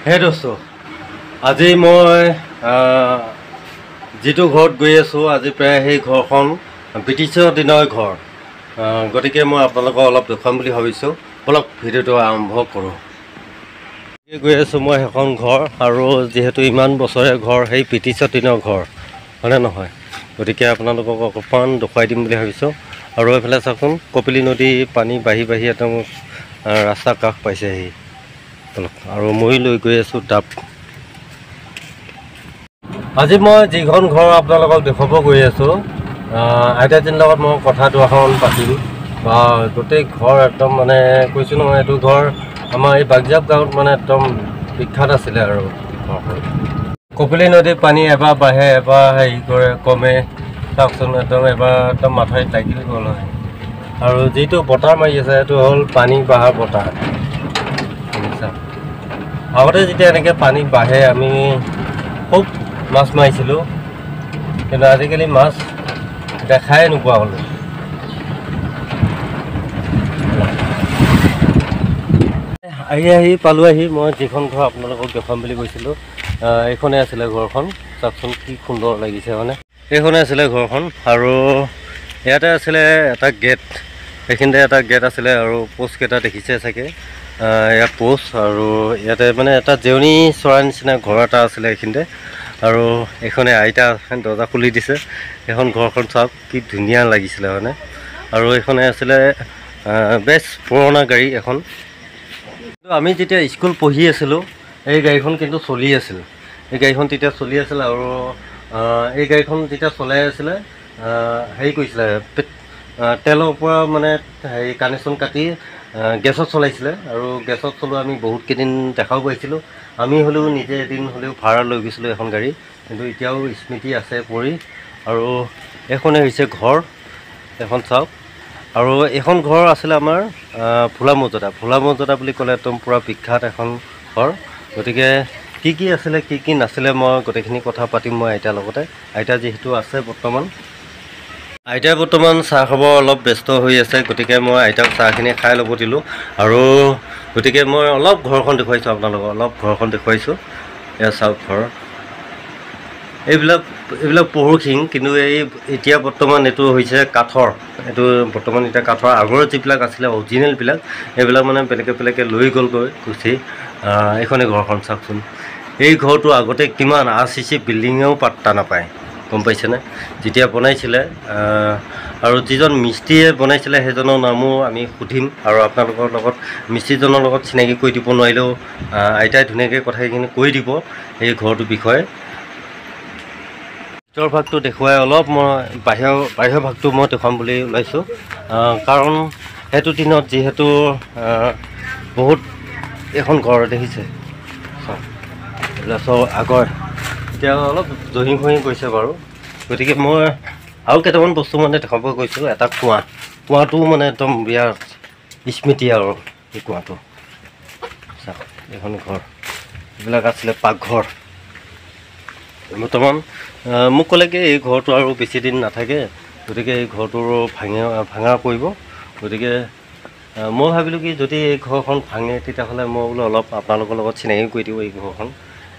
হে দোস্ত, আজি মই যিটো ঘৰত গৈ আছোঁ, আজি প্ৰায় সেই ঘৰখন ব্ৰিটিছৰ দিনৰ ঘৰ। গতিকে মই আপোনালোকক অলপ দেখুৱাম বুলি ভাবিছোঁ। অলপ ভিডিঅ'টো আৰম্ভ কৰোঁ। গৈ আছোঁ মই সেইখন ঘৰ, আৰু যিহেতু ইমান বছৰে ঘৰ, সেই ব্ৰিটিছৰ দিনৰ ঘৰ, হয়নে নহয়? গতিকে আপোনালোকক অকণমান দেখুৱাই দিম বুলি ভাবিছোঁ। আৰু এইফালে চাওকচোন, কপিলী নদী পানী বাঢ়ি বাঢ়ি একদম ৰাস্তা কাষ পাইছেহি। আৰু মই লৈ গৈ আছোঁ ডাব। আজি মই যিখন ঘৰ আপোনালোকক দেখুৱাব গৈ আছোঁ, আইতাজীৰ লগত মই কথা দুআষাৰমান পাতিম। বা গোটেই ঘৰ একদম মানে কৈছোঁ নহয়, এইটো ঘৰ আমাৰ এই বাগজাপ গাঁৱত মানে একদম বিখ্যাত আছিলে। আৰু ঘৰখন কপিলী নদীৰ পানী এবাৰ বাঢ়ে, এবাৰ হেৰি কৰে কমে, চাওকচোন একদম এবাৰ একদম মাথাৰিত লাগি গ'ল হয়। আৰু যিটো বতাহ মাৰি আছে সেইটো হ'ল পানী বাঢ়াৰ বতাহ। আগতে যেতিয়া এনেকৈ পানী বাঢ়ে আমি খুব মাছ মাৰিছিলোঁ, কিন্তু আজিকালি মাছ দেখাই নোপোৱা হ'লোঁ। আহি পালোঁহি মই যিখন ঘৰ আপোনালোকক দেখুৱাম বুলি কৈছিলোঁ। এইখনেই আছিলে ঘৰখন। চাওকচোন কি সুন্দৰ লাগিছে মানে। এইখনেই আছিলে ঘৰখন, আৰু ইয়াতে আছিলে এটা গেট। এইখিনিতে এটা গেট আছিলে, আৰু পোষ্টকেইটা দেখিছে চাগে। ইয়াত পোষ্ট, আৰু ইয়াতে মানে এটা জেউনী চৰাই নিচিনা ঘৰ এটা আছিলে এইখিনিতে। আৰু এইখনে আইতা দৰ্জা খুলি দিছে। এইখন ঘৰখন চাওক কি ধুনীয়া লাগিছিলে মানে। আৰু এইখনে আছিলে বেছ পুৰণা গাড়ী এখন। আমি যেতিয়া স্কুল পঢ়ি আছিলোঁ, এই গাড়ীখন কিন্তু চলি আছিল। এই গাড়ীখন তেতিয়া চলি আছিল, আৰু এই গাড়ীখন যেতিয়া চলাই আছিলে, হেৰি কৰিছিলে, তেলৰ পৰা মানে হেৰি কানেকশ্যন কাটি গেছত চলাইছিলে। আৰু গেছত চলোৱা আমি বহুত কেইদিন দেখাও পাইছিলোঁ। আমি হ'লেও নিজে এদিন হ'লেও ভাড়া লৈ গৈছিলোঁ এখন গাড়ী, কিন্তু এতিয়াও স্মৃতি আছে পৰি। আৰু এইখনেই হৈছে ঘৰ, এখন চাওক। আৰু এইখন ঘৰ আছিলে আমাৰ ভোলা মৌজাদা বুলি ক'লে একদম পূৰা বিখ্যাত এখন ঘৰ। গতিকে কি আছিলে কি নাছিলে মই গোটেইখিনি কথা পাতিম মই আইতাৰ লগতে। আইতা যিহেতু আছে বৰ্তমান, আইতাই বৰ্তমান চাহ খাব অলপ ব্যস্ত হৈ আছে। গতিকে মই আইতাক চাহখিনি খাই ল'ব দিলোঁ। আৰু গতিকে মই অলপ ঘৰখন দেখুৱাইছোঁ আপোনালোকক, অলপ ঘৰখন দেখুৱাইছোঁ। এয়া চাওক ঘৰ। এইবিলাক পহুখিং, কিন্তু এতিয়া বৰ্তমান এইটো হৈছে কাঠৰ। এইটো বৰ্তমান এতিয়া কাঠৰ। আগৰ যিবিলাক আছিলে অৰিজিনেলবিলাক, এইবিলাক মানে বেলেগে লৈ গ'লগৈ গুচি। এইখনেই ঘৰখন চাওকচোন। এই ঘৰটো আগতে কিমান RCC বিল্ডিঙেও পাত্তা নাপায়, গম পাইছেনে? যেতিয়া বনাইছিলে, আৰু যিজন মিস্ত্ৰীয়ে বনাইছিলে সেইজনৰ নামো আমি সুধিম, আৰু আপোনালোকৰ লগত মিস্ত্ৰীজনৰ লগত চিনাকি কৰি দিব নোৱাৰিলেও আইতাই ধুনীয়াকৈ কথাখিনি কৈ দিব এই ঘৰটোৰ বিষয়ে। ভিতৰ ভাগটো দেখুৱাই অলপ মই বাহিৰৰ ভাগটো মই দেখুৱাম বুলি ওলাইছোঁ। কাৰণ সেইটো দিনত যিহেতু বহুত এখন ঘৰ দেখিছে চব আগৰ, এতিয়া অলপ জহি গৈছে বাৰু। গতিকে মই আৰু কেইটামান বস্তু মানে দেখাব গৈছোঁ। এটা কুঁৱাটো মানে একদম বিৰাট স্মৃতি। আৰু এই কুঁৱাটো চাওক, এইখন ঘৰ। এইবিলাক আছিলে পাকঘৰ। বৰ্তমান মোক ক'লে কি এই ঘৰটো আৰু বেছি দিন নাথাকে, গতিকে এই ঘৰটো ভাঙা পৰিব। গতিকে মই ভাবিলোঁ কি যদি এই ঘৰখন ভাঙে তেতিয়াহ'লে মই বোলো অলপ আপোনালোকৰ লগত চিনাকি কৰি দিওঁ এই ঘৰখন।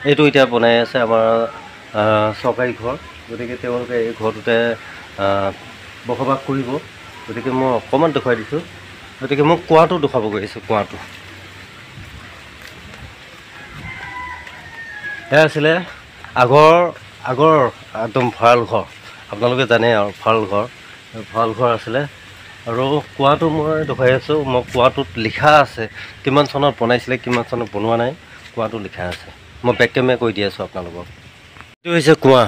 এইটো এতিয়া বনাই আছে আমাৰ চৰকাৰী ঘৰ। গতিকে তেওঁলোকে এই ঘৰটোতে বসবাস কৰিব। গতিকে মই অকণমান দেখুৱাই দিছোঁ। গতিকে মই কুঁৱাটো দেখুৱাব গৈ আছোঁ। কুঁৱাটো এয়া আছিলে আগৰ একদম ভঁৰাল ঘৰ। আপোনালোকে জানে আৰু ভঁৰাল ঘৰ আছিলে। আৰু কুঁৱাটো মই দেখুৱাই আছোঁ। মই কুঁৱাটোত লিখা আছে কিমান চনত বনাইছিলে, কিমান চনত বনোৱা নাই, কুঁৱাটো লিখা আছে। মই বেক কেমেৰা কৰি দি আছোঁ আপোনালোকক। এইটো হৈছে কুঁৱা,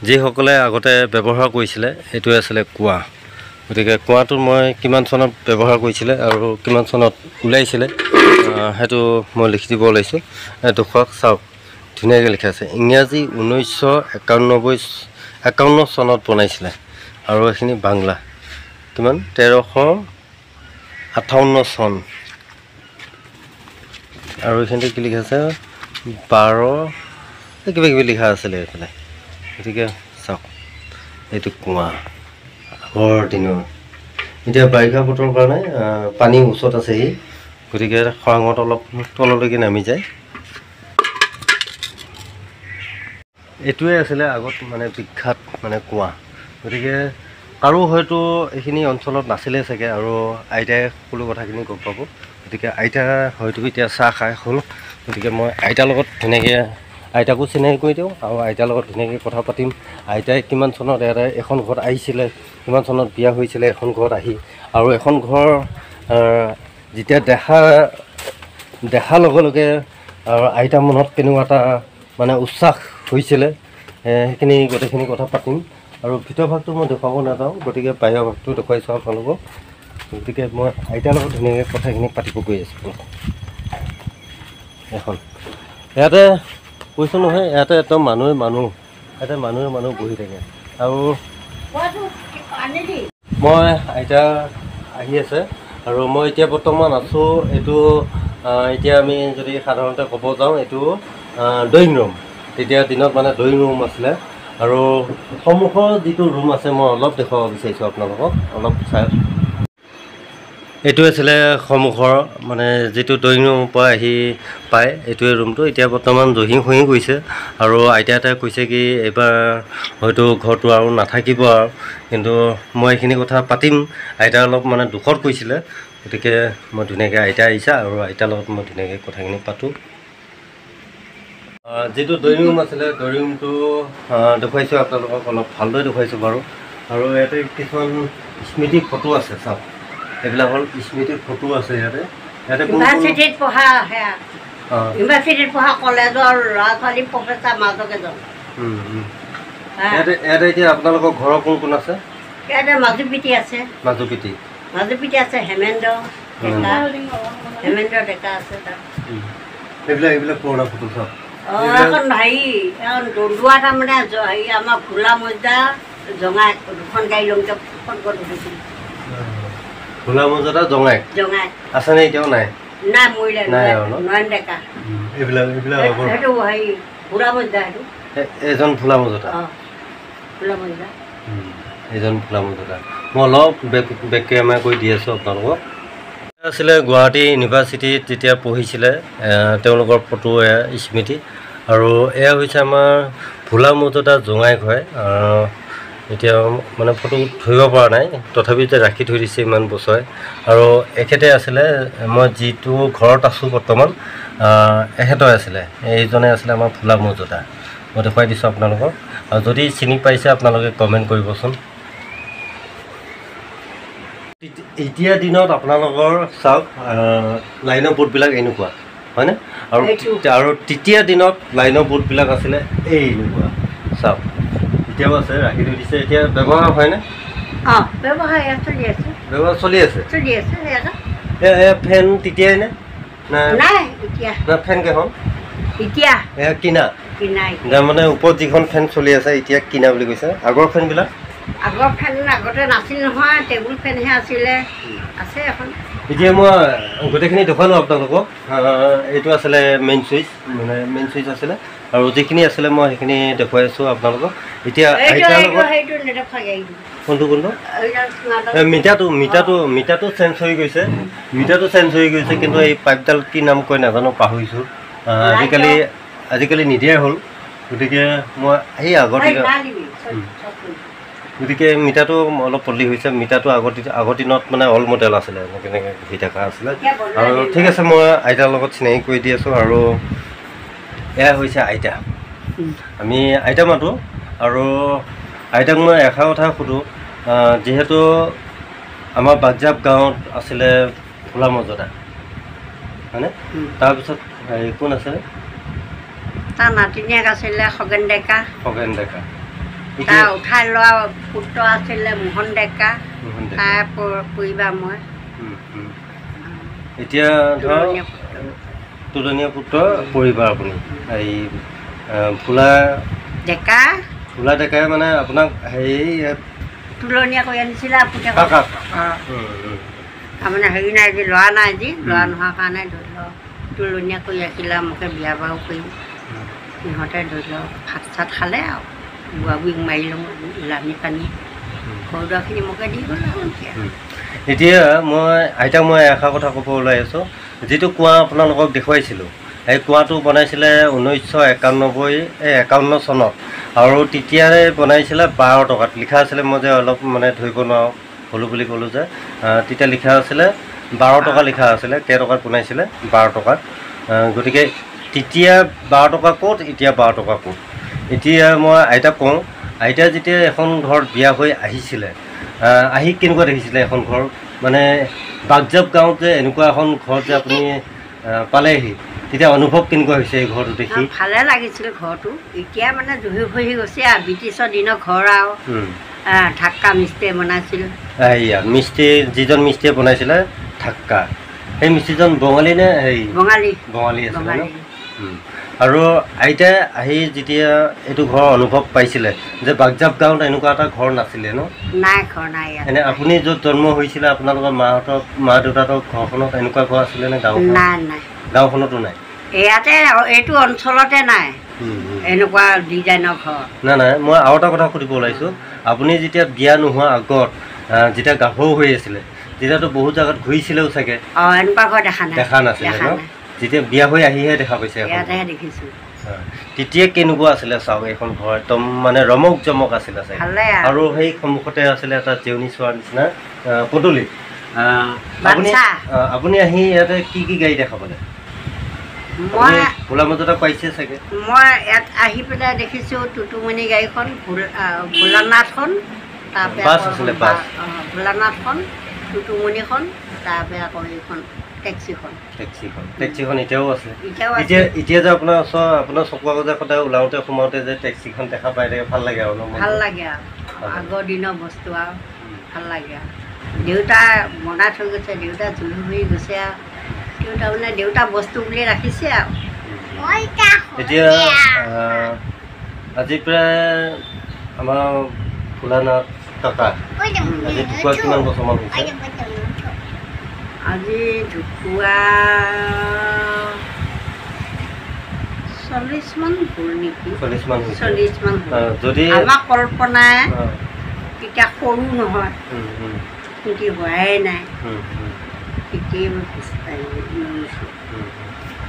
যিসকলে আগতে ব্যৱহাৰ কৰিছিলে, এইটোৱে আছিলে কুঁৱা। গতিকে কুঁৱাটো মই কিমান চনত ব্যৱহাৰ কৰিছিলে আৰু কিমান চনত ওলাইছিলে সেইটো মই লিখি দিব ওলাইছোঁ। দেখুৱাওক, চাওক ধুনীয়াকৈ লিখা আছে। ইংৰাজী 1951 চনত বনাইছিলে। আৰু এইখিনি বাংলা কিমান 1358 চন। আৰু এইখিনিতে কি লিখা আছে 12 কিবা কিবি লিখা আছিলে এইফালে। গতিকে চাওক, এইটো কুঁৱা আগৰ দিনৰ। এতিয়া বাৰিষা বতৰৰ কাৰণে পানী ওচৰত আছেহি, গতিকে খৰাঙত অলপ তললৈকে নামি যায়। এইটোৱে আছিলে আগত মানে বিখ্যাত মানে কুঁৱা। গতিকে কাৰো হয়তো এইখিনি অঞ্চলত নাছিলে চাগে, আৰু আইতাই সকলো কথাখিনি গম পাব। গতিকে আইতা হয়তো এতিয়া চাহ খাই হ'ল। গতিকে মই আইতাৰ লগত ধুনীয়াকৈ আইতাকো চিনাকি কৰি দিওঁ, আৰু আইতাৰ লগত ধুনীয়াকৈ কথা পাতিম। আইতাই কিমান চনত এখন ঘৰত আহিছিলে, কিমান চনত বিয়া হৈছিলে এখন ঘৰত আহি, আৰু এখন ঘৰ যেতিয়া দেখাৰ লগে লগে আইতাৰ মনত কেনেকুৱা এটা মানে উচ্ছ্বাস হৈছিলে, সেইখিনি গোটেইখিনি কথা পাতিম। আৰু ভিতৰ ভাগটো মই দেখুৱাব নাযাওঁ, গতিকে বাহিৰৰ ভাগটো দেখুৱাইছোঁ আপোনালোকক। গতিকে মই আইতাৰ লগত ধুনীয়াকৈ কথাখিনি পাতিব গৈ আছোঁ। এখন ইয়াতে কৈছোঁ নহয়, ইয়াতে একদম ইয়াতে মানুহে বহি থাকে। আৰু মই আইতা আহি আছে, আৰু মই এতিয়া বৰ্তমান আছোঁ এইটো এতিয়া আমি যদি সাধাৰণতে ক'ব যাওঁ, এইটো ড্ৰয়িং ৰুম। তেতিয়া দিনত মানে ড্ৰয়িং ৰুম আছিলে। আৰু সন্মুখৰ যিটো ৰুম আছে মই অলপ দেখুৱাব বিচাৰিছোঁ আপোনালোকক, অলপ চাই। এইটো আছিলে সন্মুখৰ মানে যিটো ড্ৰয়িং ৰুমৰ পৰা আহি পায়, এইটোৱে ৰুমটো। এতিয়া বৰ্তমান জহিং হৈ গৈছে, আৰু আইতাই কৈছে কি এইবাৰ হয়তো ঘৰটো আৰু নাথাকিব আৰু। কিন্তু মই এইখিনি কথা পাতিম। আইতা অলপ মানে দুখত কৈছিলে, গতিকে মই ধুনীয়াকৈ আইতা আহিছা, আৰু আইতাৰ লগত মই ধুনীয়াকৈ কথাখিনি পাতোঁ। যিটো ড্ৰয়িং ৰুম আছিলে, ড্ৰয়িং ৰুমটো দেখুৱাইছোঁ আপোনালোকক, অলপ ভালদৰে দেখুৱাইছোঁ বাৰু। আৰু ইয়াতে কিছুমান স্মৃতি ফটো আছে, চাওক। এইবিলাক হ'ল স্মৃতিৰ ফটো আছে ইয়াতে। ইউনিভাৰ্চিটিত পঢ়া কলেজৰ ল'ৰা ছোৱালী প্ৰফেচাৰ মাজক এজন। ইয়াতে এতিয়া আপোনালোকৰ ঘৰৰ কোন কোন আছে? ইয়াতে মাজুপিতি আছে, হেমেন্দ্ৰ ডেকা আছে তাত। এইবিলাক পুৰণা ফটো চাওক। এখন এখন দন্দুৱা তাৰমানে হেৰি আমাৰ ভোলা মজা জঙাই দুখন গাড়ী লওঁতে ফটো উঠিছিল। ভোলা মজাটা জঙাই আছেনে? এতিয়াও নাই, মৰিলে নয়ন ডেকা। সেইটো হেৰি ভোলা মজা, সেইটো এজন ভোলা মজা, এজন ভোলা মজা। মই অলপ বেক কেমেৰা কৰি দি আছোঁ আপোনালোকক। আছিলে গুৱাহাটী ইউনিভাৰ্চিটিত যেতিয়া পঢ়িছিলে তেওঁলোকৰ ফটো, এয়া স্মৃতি। আৰু এয়া হৈছে আমাৰ ভোলা মজুমদাৰ জঙাইক হয়। এতিয়া মানে ফটো ধৰিব পৰা নাই, তথাপি যে ৰাখি থৈ দিছে ইমান বছৰে। আৰু এখেতে আছিলে, মই যিটো ঘৰত আছোঁ বৰ্তমান, এখেতৰ আছিলে, এইজনে আছিলে আমাৰ ভোলা মজুমদাৰ। মই দেখুৱাই দিছোঁ আপোনালোকক, আৰু যদি চিনি পাইছে আপোনালোকে কমেণ্ট কৰিবচোন। এতিয়া দিনত আপোনালোকৰ চাওক, লাইনৰ বোৰ্ডবিলাক এনেকুৱা হয়নে? আৰু তেতিয়া দিনত লাইনৰ বোৰ্ডবিলাক আছিলে এই এনেকুৱা, চাওক। এতিয়াও আছে, ৰাখি থৈ দিছে। এতিয়া ব্যৱহাৰ হয়নে? ব্যৱহাৰ চলি আছে। ফেন তেতিয়াই নে? ফেন কেইখন এয়া কিনা, মানে ওপৰত যিখন ফেন চলি আছে এতিয়া কিনা বুলি কৈছে। আগৰ ফেনবিলাক আগতে নাছিল নহয়, টেবুল ফেনহে আছিলে, আছে এখন। এতিয়া মই গোটেইখিনি দেখুৱালোঁ আপোনালোকক। এইটো আছিলে মেইন চুইচ, মানে মেইন চুইচ আছিলে, আৰু যিখিনি আছিলে মই সেইখিনি দেখুৱাই আছোঁ আপোনালোকক। এতিয়া আইতাৰ লগত কোনটো মিটাৰটো চেঞ্জ হৈ গৈছে, কিন্তু এই পাইপডাল কি নাম কয় নাজানো, পাহৰিছোঁ। আজিকালি নিদিয়াই হ'ল। গতিকে মই এই গতিকে মিটাৰটো অলপ পল্লি হৈছে। মিটাৰটো আগৰ দিনত মানে অল মডেল আছিলে, কেনেকৈ ঘূৰি থকা আছিলে। আৰু ঠিক আছে, মই আইতাৰ লগত চিনাকি কৰি দি আছোঁ। আৰু এয়া হৈছে আইতা, আমি আইতা মাতোঁ। আৰু আইতাক মই এষাৰ কথা সোধোঁ, যিহেতু আমাৰ বাগজাপ গাঁৱত আছিলে ভোলা মজুমদাৰ হয়নে? তাৰপিছত কোন আছিলে? তাৰ নাতিনীয়েক আছিলে খগেন ডেকা। তাৰ উঠাই লোৱা পুত্ৰ আছিলে মোহন ডেকা। তাৰ পৰিবাৰ মই এতিয়া ধৰক তুলনীয়া পুত্ৰ পৰিবাৰ আপুনি। এই ভোলা ডেকাই মানে আপোনাক হেৰি তুলনীয়া কৰি আনিছিলে। তাৰমানে হেৰি নাই যি, ল'ৰা নাই যি, ল'ৰা নোহোৱাৰ কাৰণে ধৰি লওক তুলনীয়া কৰি ৰাখিলে। মোকে বিয়া বাৰু কৰি সিহঁতে ধৰি লওক ভাত চাত খালে, আৰু বুঢ়া বুঢ়ীক মাৰি লওঁ, লানি পানী ঘৰ দুৱাৰখিনি মোকে দি গ'ল। এতিয়া আইতাক মই এষাৰ কথা ক'ব ওলাই আছোঁ। যিটো কুঁৱা আপোনালোকক দেখুৱাইছিলোঁ, এই কুঁৱাটো বনাইছিলে 1951 চনত। আৰু তেতিয়াৰে বনাইছিলে 12 টকাত লিখা আছিলে মই যে অলপ মানে ধৰিব নোৱাৰোঁ হ'লো বুলি ক'লোঁ যে তেতিয়া লিখা আছিলে 12 টকা লিখা আছিলে কেই টকাত বনাইছিলে 12 টকাত গতিকে তেতিয়া 12 টকা ক'ত এতিয়া 12 টকা ক'ত এতিয়া মই আইতাক কওঁ আইতা যেতিয়া এখন ঘৰত বিয়া হৈ আহিছিলে আহি কেনেকুৱা দেখিছিলে এখন ঘৰ মানে বাগজাপ গাঁৱত যে এনেকুৱা এখন ঘৰ যে আপুনি পালেহি তেতিয়া অনুভৱ কেনেকুৱা হৈছে এই ঘৰটো দেখি ভালে লাগিছিল ঘৰটো এতিয়া মানে জহি হৈ গৈছে আৰু ব্ৰিটিছৰ দিনৰ ঘৰ আৰু ঢাক্কা মিস্ত্ৰীয়ে বনাইছিল এয়া মিস্ত্ৰী যিজন মিস্ত্ৰীয়ে বনাইছিলে ঢাক্কা সেই মিস্ত্ৰীজন বঙালী নে হেৰি বঙালী আছিলে ন আৰু আইতাই আহি যেতিয়া এইটো ঘৰৰ অনুভৱ পাইছিলে যে বাগজাপ গাঁৱত এনেকুৱা এটা ঘৰ নাছিলে ন নাই ঘৰ নাই এনে আপুনি য'ত জন্ম হৈছিলে আপোনালোকৰ মা দেউতাহঁতৰ ঘৰখনত এনেকুৱা ঘৰ আছিলে নে গাঁওখন নাই গাঁওখনতো নাই ইয়াতে এইটো অঞ্চলতে নাই এনেকুৱা ডিজাইনৰ ঘৰ নাই মই আৰু এটা কথা সুধিব ওলাইছোঁ আপুনি যেতিয়া বিয়া নোহোৱা আগত যেতিয়া গাভৰু হৈ আছিলে তেতিয়াতো বহুত জেগাত ঘূৰিছিলেও চাগে এনেকুৱা ঘৰ দেখা নাছিলে ন যেতিয়া বিয়া হৈ আহিহে দেখা পাইছে ইয়াতেহে দেখিছোঁ তেতিয়া কেনেকুৱা আছিলে চাওক এইখন ঘৰ একদম মানে ৰমক জমক আছিলে চাগে আৰু সেই সন্মুখতে আছিলে এটা জেউনি চোৱাৰ নিচিনা পদূলি আপুনি আহি ইয়াতে কি গাড়ী দেখা পালে মই ভোলা মাজতে পাইছে চাগে মই ইয়াত আহি পেলাই দেখিছোঁ টুটুমণি গাড়ীখন ভোলানাথখন তাৰপৰা ভোলানাথখন টুটুমণিখন তাৰপৰা আকৌ এইখন টেক্সিখন এতিয়াও আছে এতিয়া যে আপোনাৰ চকুৰ আগতে সদায় ওলাওঁতে সোমাওঁতে যে টেক্সিখন দেখা পাই থাকে ভাল লাগে আৰু ভাল লাগে আৰু আগৰ দিনৰ বস্তু আৰু ভাল লাগে আৰু দেউতা বনাই থৈ গৈছে দেউতা জুই হৈ গৈছে আৰু দেউতা মানে দেউতা বস্তু বুলি ৰাখিছে আৰু এতিয়া আজি প্ৰায় আমাৰ ভোলানাথ কাকা আজি ঢুকুৱা কিমান বছৰমান হৈছে আজি ঢুকুৱা 40 মান হ'ল নেকি 40 মান যদি আমাৰ কল্পনাই তেতিয়া সৰু নহয় কিন্তু হোৱাই নাই তেতিয়াই মই খোজকাঢ়িছোঁ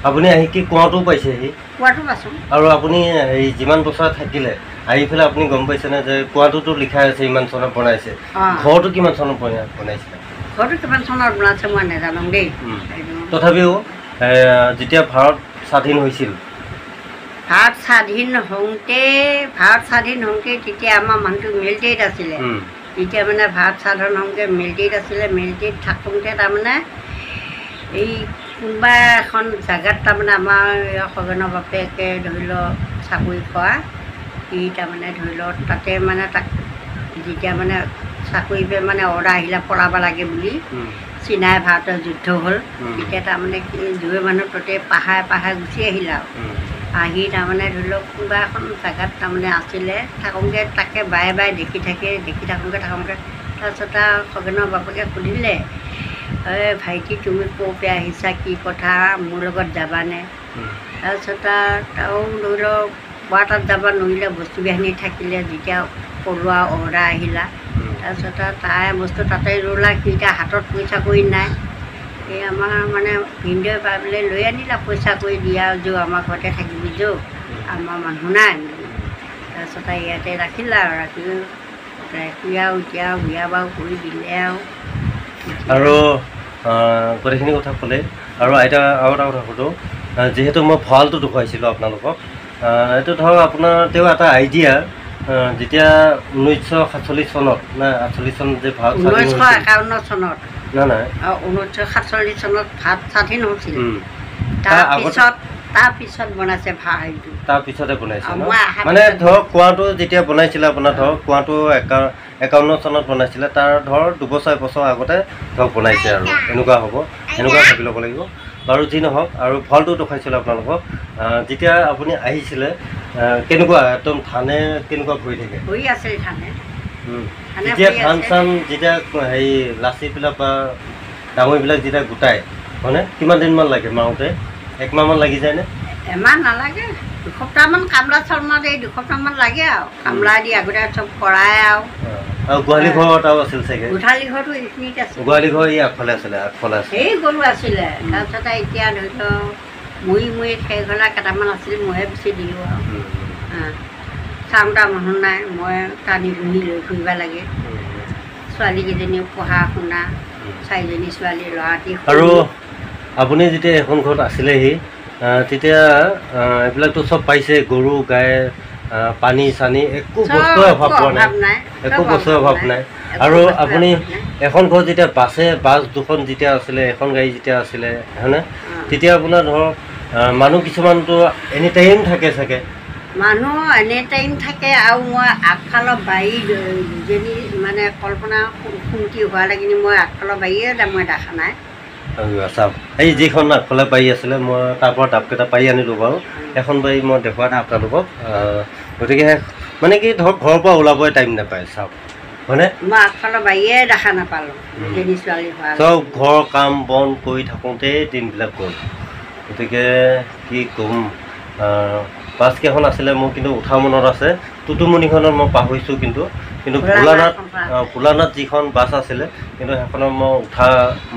আপুনি আহি কি কুঁৱাটোও পাইছেহি কুঁৱাটো পাইছোঁ আৰু আপুনি এই যিমান বছৰ থাকিলে আহি পেলাই আপুনি গম পাইছেনে যে কুঁৱাটোতো লিখা আছে ইমান চনত বনাইছে ঘৰটো কিমান চনত বনাইছিলে ঘৰটো কিমান চনত বনাইছে মই নাজানো দেই তথাপিও যেতিয়া ভাৰত স্বাধীন হৈছিল ভাৰত স্বাধীন হওঁতে তেতিয়া আমাৰ মানুহটো মিলিটেৰীত আছিলে তেতিয়া মানে ভাৰত স্বাধীন হওঁতে মিলিটেৰীত আছিলে মিলিটেৰীত থাকোঁতে তাৰমানে এই কোনোবা এখন জেগাত তাৰমানে আমাৰ খগেনৰ বাপেকে ধৰি লওক চাকৰি কৰা সি তাৰমানে ধৰি লওক তাতে মানে তাক যেতিয়া মানে চাকৰি মানে অৰ্ডাৰ আহিলে পলাব লাগে বুলি চীনাই ভাৰতৰ যুদ্ধ হ'ল তেতিয়া তাৰমানে দুই মানুহ তাতে পাহাৰে গুচি আহিলে আৰু আহি তাৰমানে ধৰি লওক কোনোবা এখন জেগাত তাৰমানে আছিলে থাকোঁতে তাকে বাৰে দেখি থাকোঁতে তাৰপিছত আৰু খগেনৰ বাপেকে সুধিলে ভাইটি তুমি ক'ৰপৰা আহিছা কি কথা মোৰ লগত যাবানে তাৰপিছত আৰু ধৰি লওক কোৱাৰ্টাৰত যাব নোৱাৰিলে বস্তু বাহিনী থাকিলে যেতিয়া পলোৱা অৰ্ডাৰ আহিলা তাৰপিছত তাই বস্তু তাতে ৰুলা কেইটা হাতত পইচা কৰি নাই এই আমাৰ মানে ভিনদেউৱে পাই পেলাই লৈ আনিলা পইচা কৰি দিয়া যো আমাৰ ঘৰতে থাকিবি যো আমাৰ মানুহ নাই তাৰপিছত ইয়াতে ৰাখিলা আৰু ৰাখি আৰু এতিয়া বিয়া বাৰু কৰি দিলে আৰু গোটেইখিনি কথা ক'লে আৰু আইতা আৰু এটা কথা সোধোঁ যিহেতু মই ভঁৰালটো দেখুৱাইছিলোঁ আপোনালোকক এইটো ধৰক আপোনাৰ তেওঁ এটা আইডিয়া যেতিয়া 1947 চনত নে 48 চনত যে ভাৰত 1951 চনত নাই 1947 চনত ভাৰত স্বাধীন হৈছিল তাৰপিছত বনাইছে হেৰিটো তাৰপিছতে বনাইছে মানে ধৰক কুঁৱাটো যেতিয়া বনাইছিলে আপোনাৰ ধৰক কুঁৱাটো 51 চনত বনাইছিলে তাৰ ধৰ 2 বছৰ আগতে ধৰক বনাইছে আৰু এনেকুৱা হ'ব এনেকুৱা ভাবি ল'ব লাগিব বাৰু যি নহওক আৰু ফলটো দেখুৱাইছিলোঁ আপোনালোকক যেতিয়া আপুনি আহিছিলে কেনেকুৱা একদম ধানে কেনেকুৱা ভৰি থাকে ভৰি আছিল ধানে যেতিয়া ধান চান যেতিয়া হেৰি লাচিবিলাক বা ডাঙৰিবিলাক যেতিয়া গোটাই হয়নে কিমান দিনমান লাগে মাৰোঁতে 1 মাহমান লাগি যায়নে এমাহ নালাগে 2 সপ্তাহমান কামলা চালমাত এই 2 সপ্তাহমান লাগে আৰু কামলা দি আগতে চব কৰাই আৰু গোহালি ঘৰ এটাও আছিল চাগে গোহালি ঘৰটো এইখিনিত আছে গোহালি ঘৰ এই আগফালে আছিলে এই গৰু আছিলে তাৰপিছতে এতিয়া ধৰি লওক মুৰি খেৰঘলা কেইটামান আছিল ময়ে বেছি দিলোঁ আৰু চাওঁতা মানুহ নাই, মই টানি ঘুহি লৈ ফুৰিব লাগে। ছোৱালীকেইজনীও পঢ়া শুনা, 4জনী ছোৱালী, ল'ৰাটি। আৰু আপুনি যেতিয়া এখন ঘৰত আছিলেহি তেতিয়া এইবিলাকতো চব পাইছে, গৰু গাই পানী চানী একো বস্তুৰ অভাৱ পোৱা নাই, একো বস্তুৰ অভাৱ নাই। আৰু আপুনি এখন ঘৰত যেতিয়া বাছ দুখন যেতিয়া আছিলে, এখন গাড়ী যেতিয়া আছিলে হয়নে, তেতিয়া আপোনাৰ ধৰক মানুহ কিছুমানতো এনি টাইম থাকে চাগে। মানুহ এনি টাইম থাকে। আৰু মই আগফালৰ বাৰী দুজনী মানে কল্পনা শুনকি হোৱা লাগিনি মই আগফালৰ বাৰীয়ে মই দেখা নাই। চাওক এই যিখন আগফালে বাৰী আছিলে, মই তাৰ পৰা ডাবকেইটা পাৰি আনিলোঁ বাৰু। এখন বাৰী মই দেখুওৱা নাই আপোনালোকক। গতিকে মানে কি ধৰক ঘৰৰ পৰা ওলাবই টাইম নাপায় চাওক, হয়নে? মই আগফালৰ বাৰীয়ে দেখা নাপালোঁ দুজনী ছোৱালী হোৱা। চব ঘৰৰ কাম বন কৰি থাকোঁতেই দিনবিলাক গ'ল। গতিকে কি ক'ম, বাছকেইখন আছিলে মোৰ কিন্তু উঠা মনত আছে। টুটুমণিখনত মই পাহৰিছোঁ, কিন্তু ভোলানাথ যিখন বাছ আছিলে কিন্তু সেইখনত মই উঠা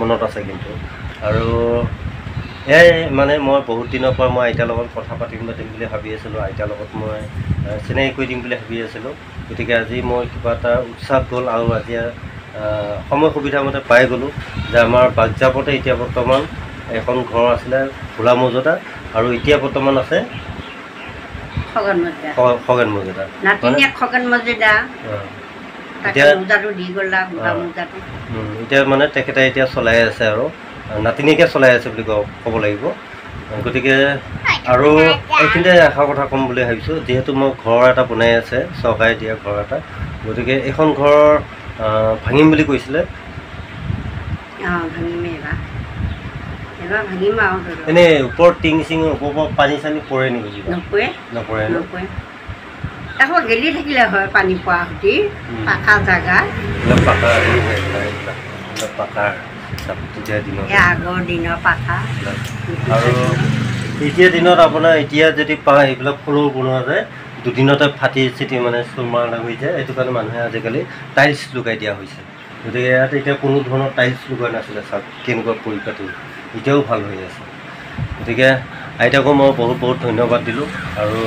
মনত আছে কিন্তু। আৰু এয়াই মানে মই বহুত দিনৰ পৰা মই আইতাৰ লগত কথা পাতিম বুলি ভাবি আছিলোঁ, আইতাৰ লগত মই চিনাকি কৰি দিম বুলি ভাবি আছিলোঁ। গতিকে আজি মই কিবা এটা উৎসাহ গ'ল, আৰু আজি সময় সুবিধামতে পাই গ'লোঁ যে আমাৰ বাগজাপতে এতিয়া বৰ্তমান এখন ঘৰ আছিলে ভোলা মৌজাদাৰ, আৰু এতিয়া বৰ্তমান আছে খগেন মৌজাদাৰ। এতিয়া মানে তেখেতে এতিয়া চলাই আছে, আৰু নাতিনীকে চলাই আছে বুলি ক'ব লাগিব। গতিকে আৰু এইখিনিতে এষাৰ কথা ক'ম বুলি ভাবিছোঁ, যিহেতু মই ঘৰ এটা বনাই আছে, চৰকাৰে দিয়া ঘৰ এটা। গতিকে এইখন ঘৰ ভাঙিম বুলি কৈছিলে। এনেই ওপৰত টিং চিং ওপৰৰ পৰা পানী চানী পৰে নেকি? নপৰে। আকৌ গেলি থাকিলে হয় পানী পোৱা সৈতে, পাকা জেগা, আগৰ দিনৰ পাকা। আৰু এতিয়া দিনত আপোনাৰ এতিয়া যদি এইবিলাক ফ্ল'ৰ বনোৱা যায়, দুদিনতে ফাটি চিটি মানে চুৰমাৰ হৈ যায়। সেইটো কাৰণে মানুহে আজিকালি টাইলছ লগাই দিয়া হৈছে। গতিকে ইয়াত এতিয়া কোনো ধৰণৰ টাইলছ লগোৱা নাছিলে, চাওক কেনেকুৱা পৰিপাটি, এতিয়াও ভাল হৈ আছে। গতিকে আইতাকো মই বহুত বহুত ধন্যবাদ দিলোঁ। আৰু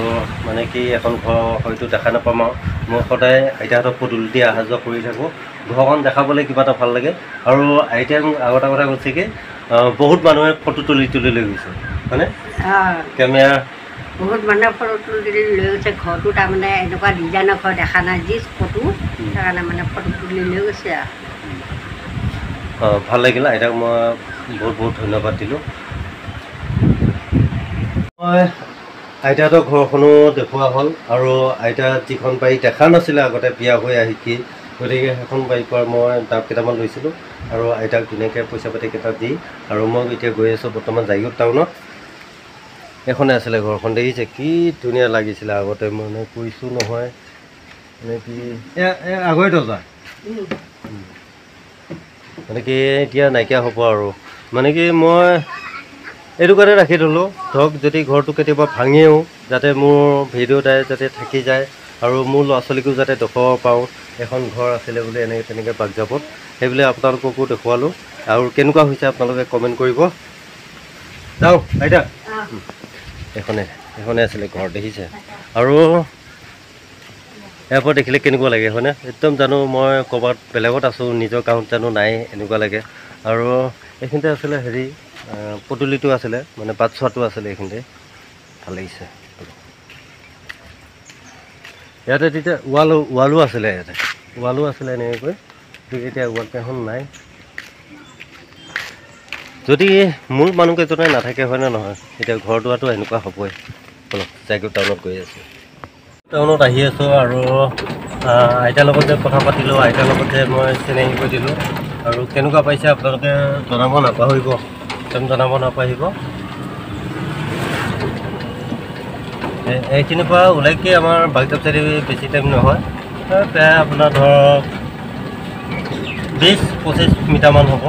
মানে কি এখন ঘৰ হয়তো দেখা নাপাম, আৰু মই সদায় আইতাহঁতক পদূলিতে অহা যোৱা কৰি থাকোঁ। ঘৰখন দেখাবলৈ কিবা এটা ভাল লাগে। আৰু আইতাই মোক আৰু এটা কথা কৈছে কি, বহুত মানুহে ফটো তুলি লৈ গৈছে, হয়নে? কেমেৰা বহুত মানুহে ফটো তুলি লৈ গৈছে। ঘৰটো তাৰমানে এনেকুৱা ডিজাইনৰ ঘৰ দেখা নাই যি ফটো, সেইকাৰণে মানে ফটো তুলি লৈ গৈছে আৰু। ভাল লাগিল, আইতাক মই বহুত বহুত ধন্যবাদ দিলোঁ। মই আইতাহঁতৰ ঘৰখনো দেখুওৱা হ'ল, আৰু আইতা যিখন বাৰী দেখা নাছিলে আগতে বিয়া হৈ আহি কি, গতিকে সেইখন বাৰীৰ পৰা মই ডাব কেইটামান লৈছিলোঁ, আৰু আইতাক ধুনীয়াকৈ পইচা পাতি কেইটা দি, আৰু মই এতিয়া গৈ আছোঁ বৰ্তমান জাগীৰোড টাউনত। এইখনে আছিলে ঘৰখন, দেখিছে কি ধুনীয়া লাগিছিলে আগতে, মানে কৈছোঁ নহয়, মানে কি আগৰে দৰ্জা মানে কি এতিয়া নাইকিয়া হ'ব আৰু। মানে কি মই এইটো কাৰণে ৰাখি থ'লোঁ, ধৰক যদি ঘৰটো কেতিয়াবা ভাঙেও যাতে মোৰ ভিডিঅ' এটাই যাতে থাকি যায়, আৰু মোৰ ল'ৰা ছোৱালীকো যাতে দেখুৱাব পাৰোঁ এখন ঘৰ আছিলে বুলি এনেকৈ তেনেকৈ বাগজাপত, সেইবুলি আপোনালোককো দেখুৱালোঁ। আৰু কেনেকুৱা হৈছে আপোনালোকে কমেণ্ট কৰিব। যাওঁ আইতা, এইখনে আছিলে ঘৰ, দেখিছে? আৰু ইয়াৰ পৰা দেখিলে কেনেকুৱা লাগে হয়নে? একদম জানো মই ক'ৰবাত বেলেগত আছোঁ, নিজৰ গাঁৱত জানো নাই এনেকুৱা লাগে। আৰু এইখিনিতে আছিলে হেৰি পদূলিটো আছিলে, মানে বাটচোৱাটো আছিলে এইখিনিতে, ভাল লাগিছে। ইয়াতে তেতিয়া ৱালো আছিলে, ৱালো আছিলে এনেকৈ, গতিকে এতিয়া ৱালকেইখন নাই। যদি মূল মানুহকেইজনে নাথাকে হয়নে নহয়, এতিয়া ঘৰ দুৱাৰটো এনেকুৱা হ'বই। অলপ জাগীৰোড টাউনত গৈ আছোঁ, টাউনত আহি আছোঁ, আৰু আইতাৰ লগত যে কথা পাতিলোঁ, আইতাৰ লগত যে মই চিনাকি কৰি দিলোঁ, আৰু কেনেকুৱা পাইছে আপোনালোকে জনাব নাপাহৰিব, জনাব নাপাহৰিব। এইখিনিৰ পৰা ওলাইকৈ আমাৰ বাগজাপ চাইডে বেছি টাইম নহয়, প্ৰায় আপোনাৰ ধৰক 20-25 মিটাৰমান হ'ব।